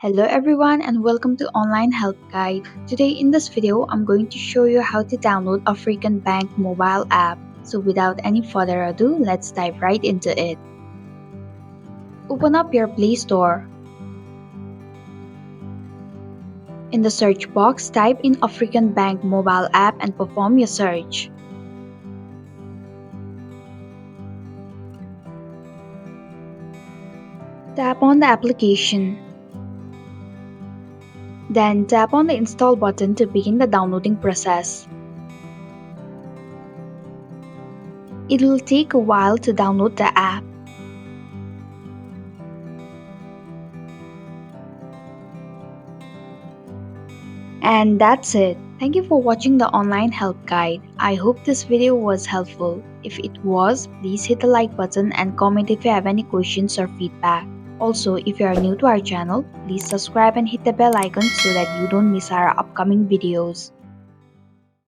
Hello everyone and welcome to Online Help Guide. Today in this video, I'm going to show you how to download African Bank mobile app. So without any further ado, let's dive right into it. Open up your Play Store. In the search box, type in African Bank mobile app and perform your search. Tap on the application. Then tap on the install button to begin the downloading process. It will take a while to download the app. And that's it. Thank you for watching the online help guide. I hope this video was helpful. If it was, please hit the like button and comment if you have any questions or feedback. Also, if you are new to our channel, please subscribe and hit the bell icon so that you don't miss our upcoming videos.